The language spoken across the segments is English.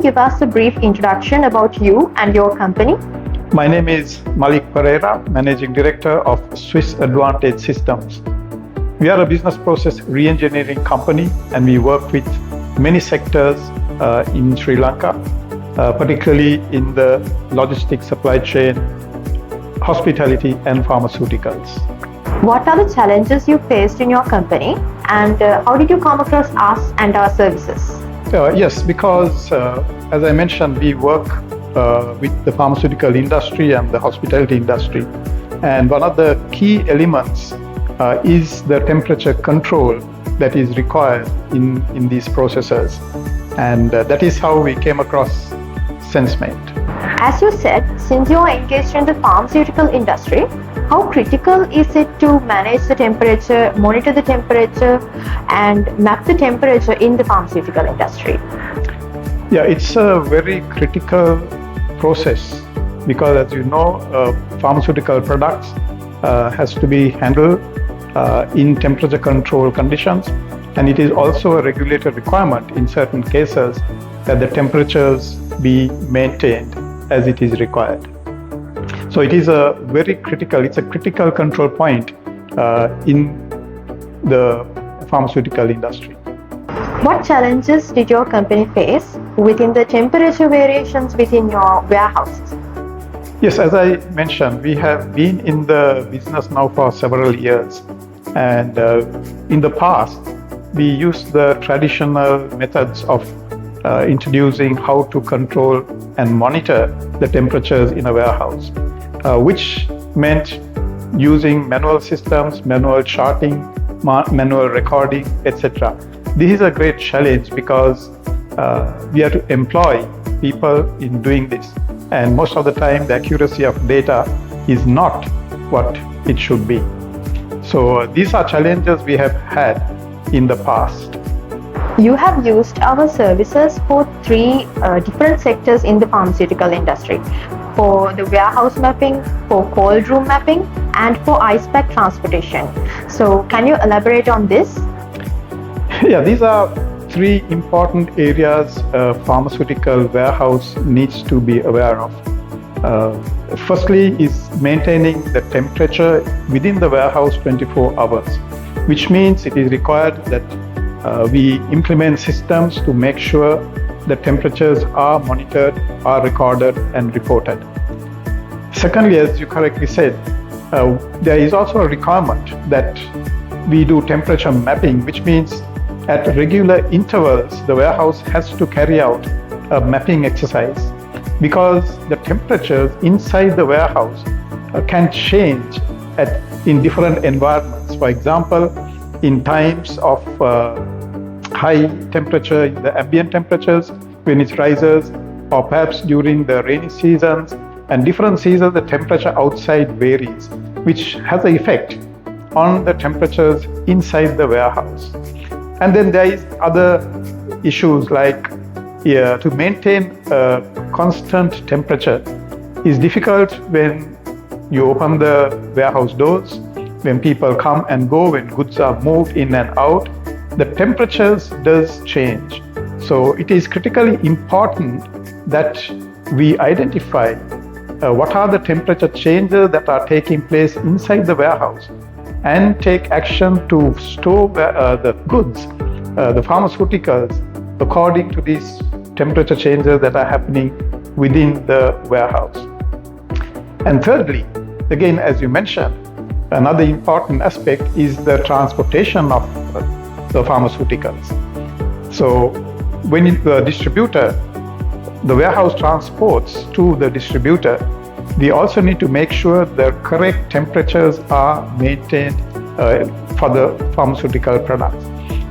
you give us a brief introduction about you and your company? My name is Malik Pereira, Managing Director of Swiss Advantage Systems. We are a business process reengineering company, and we work with many sectors in Sri Lanka, particularly in the logistics supply chain, hospitality and pharmaceuticals. What are the challenges you faced in your company, and how did you come across us and our services? Yes, because as I mentioned, we work with the pharmaceutical industry and the hospitality industry. And one of the key elements is the temperature control that is required in these processes. And that is how we came across SenzMate. As you said, since you are engaged in the pharmaceutical industry, how critical is it to manage the temperature, monitor the temperature, and map the temperature in the pharmaceutical industry? Yeah, it's a very critical process because, as you know, pharmaceutical products has to be handled in temperature control conditions, and it is also a regulated requirement in certain cases that the temperatures be maintained as it is required. So it is it's a critical control point in the pharmaceutical industry. What challenges did your company face within the temperature variations within your warehouses? Yes, as I mentioned, we have been in the business now for several years. And in the past, we used the traditional methods of introducing how to control and monitor the temperatures in a warehouse, which meant using manual systems, manual charting, manual recording, etc. This is a great challenge because we have to employ people in doing this. And most of the time, the accuracy of data is not what it should be. So these are challenges we have had in the past. You have used our services for three different sectors in the pharmaceutical industry: for the warehouse mapping, for cold room mapping, and for ice pack transportation. So can you elaborate on this? Yeah, these are three important areas a pharmaceutical warehouse needs to be aware of. Firstly is maintaining the temperature within the warehouse 24 hours, which means it is required that we implement systems to make sure the temperatures are monitored, are recorded and reported. Secondly, as you correctly said, there is also a requirement that we do temperature mapping, which means at regular intervals, the warehouse has to carry out a mapping exercise because the temperatures inside the warehouse can change in different environments. For example, in times of high temperature, the ambient temperatures, when it rises, or perhaps during the rainy seasons and different seasons, the temperature outside varies, which has an effect on the temperatures inside the warehouse. And then there is other issues like to maintain a constant temperature is difficult when you open the warehouse doors, when people come and go, when goods are moved in and out, the temperatures does change. So it is critically important that we identify what are the temperature changes that are taking place inside the warehouse and take action to store the goods, the pharmaceuticals, according to these temperature changes that are happening within the warehouse. And thirdly, again, as you mentioned, another important aspect is the transportation of the pharmaceuticals. So when the distributor, the warehouse transports to the distributor, we also need to make sure the correct temperatures are maintained for the pharmaceutical products,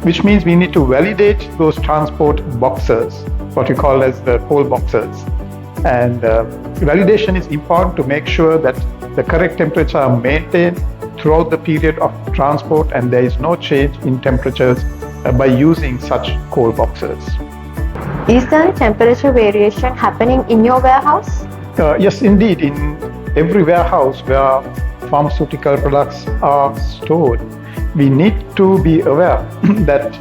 which means we need to validate those transport boxes, what we call as the cold boxes. And validation is important to make sure that the correct temperature are maintained throughout the period of transport and there is no change in temperatures by using such cold boxes. Is there a temperature variation happening in your warehouse? Yes, indeed. In every warehouse where pharmaceutical products are stored, we need to be aware that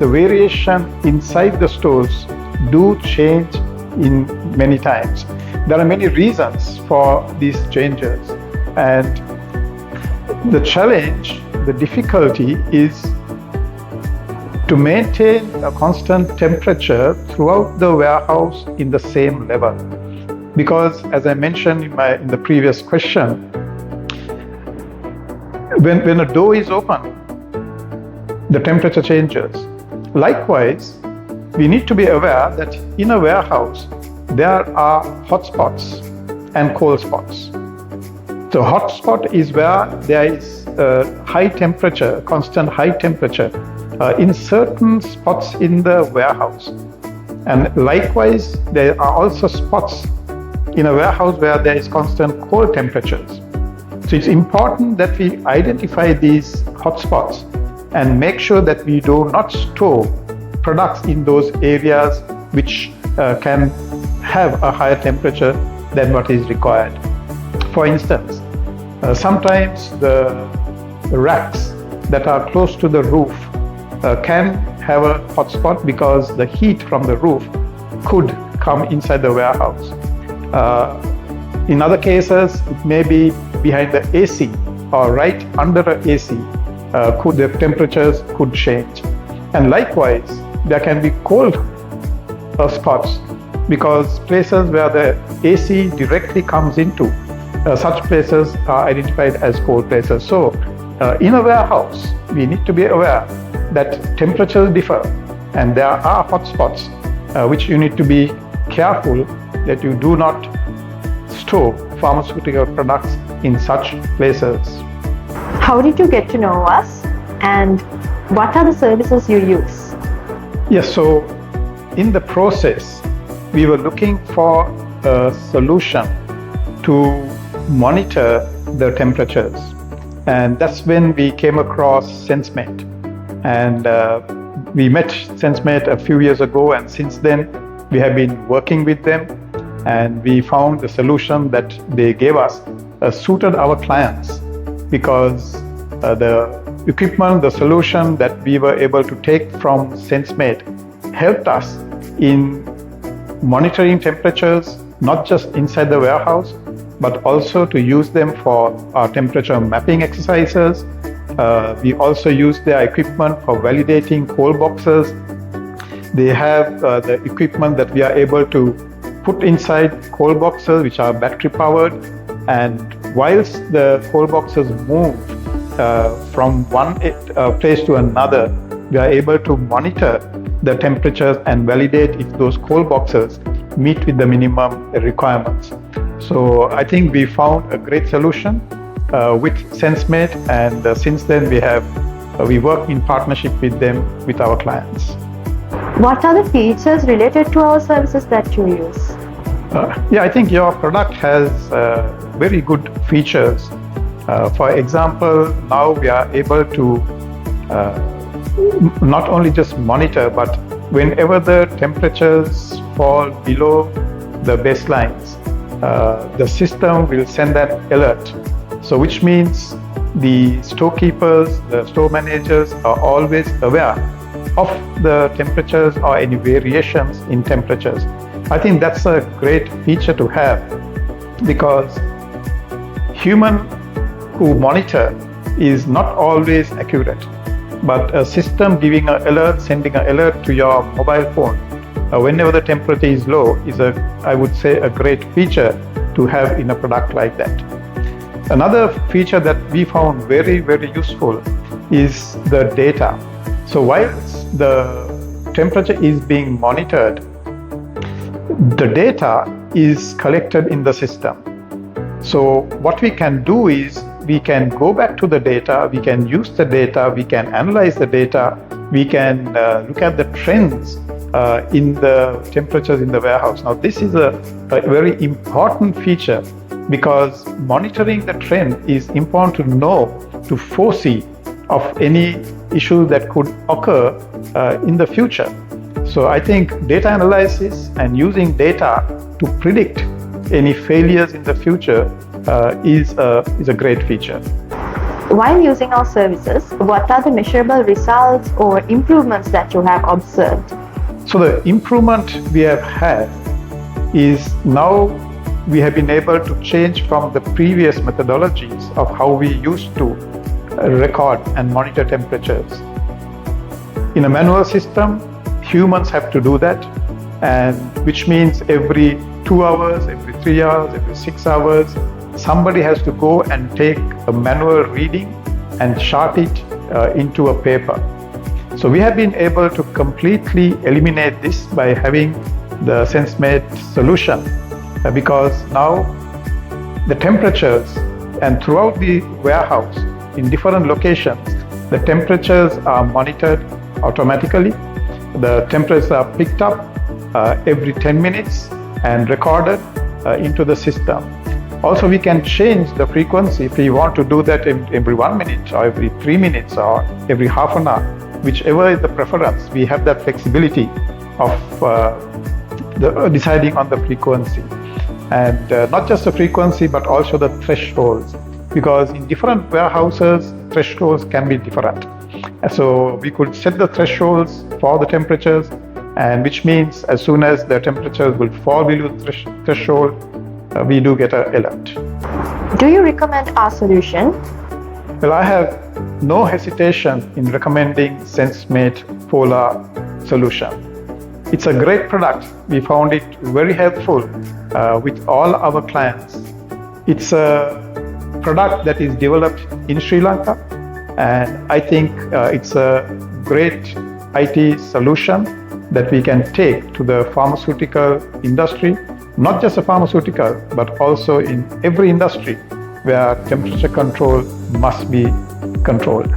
the variation inside the stores do change in many times. There are many reasons for these changes, and the challenge, the difficulty is to maintain a constant temperature throughout the warehouse in the same level. Because as I mentioned in the previous question, when a door is open, the temperature changes. Likewise, we need to be aware that in a warehouse, there are hot spots and cold spots. So hot spot is where there is high temperature, constant high temperature in certain spots in the warehouse. And likewise, there are also spots in a warehouse where there is constant cold temperatures. So it's important that we identify these hotspots and make sure that we do not store products in those areas which can have a higher temperature than what is required. For instance, sometimes the racks that are close to the roof can have a hotspot because the heat from the roof could come inside the warehouse. In other cases, it may be behind the AC or right under the AC, the temperatures could change. And likewise, there can be cold spots because places where the AC directly comes into, such places are identified as cold places. So in a warehouse, we need to be aware that temperatures differ and there are hotspots which you need to be careful that you do not store pharmaceutical products in such places. How did you get to know us, and what are the services you use? Yes, so in the process, we were looking for a solution to monitor the temperatures, and that's when we came across SenzMate. And we met SenzMate a few years ago, and since then we have been working with them, and we found the solution that they gave us suited our clients because the equipment, the solution that we were able to take from SenzMate helped us in monitoring temperatures, not just inside the warehouse, but also to use them for our temperature mapping exercises. We also use their equipment for validating cold boxes. They have the equipment that we are able to put inside cold boxes which are battery powered, and whilst the cold boxes move from one place to another, we are able to monitor the temperatures and validate if those cold boxes meet with the minimum requirements. So I think we found a great solution with SenzMate, and since then we work in partnership with them, with our clients. What are the features related to our services that you use? I think your product has very good features. For example, now we are able to not only just monitor, but whenever the temperatures fall below the baselines, the system will send that alert. So which means the storekeepers, the store managers are always aware of the temperatures or any variations in temperatures. I think that's a great feature to have, because human who monitor is not always accurate, but a system giving an alert, sending an alert to your mobile phone whenever the temperature is low is I would say a great feature to have in a product like that. Another feature that we found very, very useful is the data. So whilst the temperature is being monitored, the data is collected in the system. So what we can do is we can go back to the data, we can use the data, we can analyze the data, we can look at the trends in the temperatures in the warehouse. Now this is a very important feature, because monitoring the trend is important to know, to foresee of any issue that could occur in the future. So I think data analysis and using data to predict any failures in the future is a great feature. While using our services, what are the measurable results or improvements that you have observed? So the improvement we have had is now we have been able to change from the previous methodologies of how we used to record and monitor temperatures. In a manual system, humans have to do that, and which means every 2 hours, every 3 hours, every 6 hours, somebody has to go and take a manual reading and chart it into a paper. So we have been able to completely eliminate this by having the SenzMate solution, because now the temperatures, and throughout the warehouse in different locations, the temperatures are monitored automatically. The temperatures are picked up every 10 minutes and recorded into the system. Also, we can change the frequency if we want to do that every 1 minute or every 3 minutes or every half an hour, whichever is the preference. We have that flexibility of deciding on the frequency, and not just the frequency but also the thresholds, because in different warehouses thresholds can be different. So we could set the thresholds for the temperatures, and which means as soon as the temperatures will fall below the threshold, we do get an alert. Do you recommend our solution? Well, I have no hesitation in recommending SenzMate Polar solution. It's a great product. We found it very helpful with all our clients. It's a product that is developed in Sri Lanka, and I think it's a great IT solution that we can take to the pharmaceutical industry, not just the pharmaceutical, but also in every industry where temperature control must be controlled.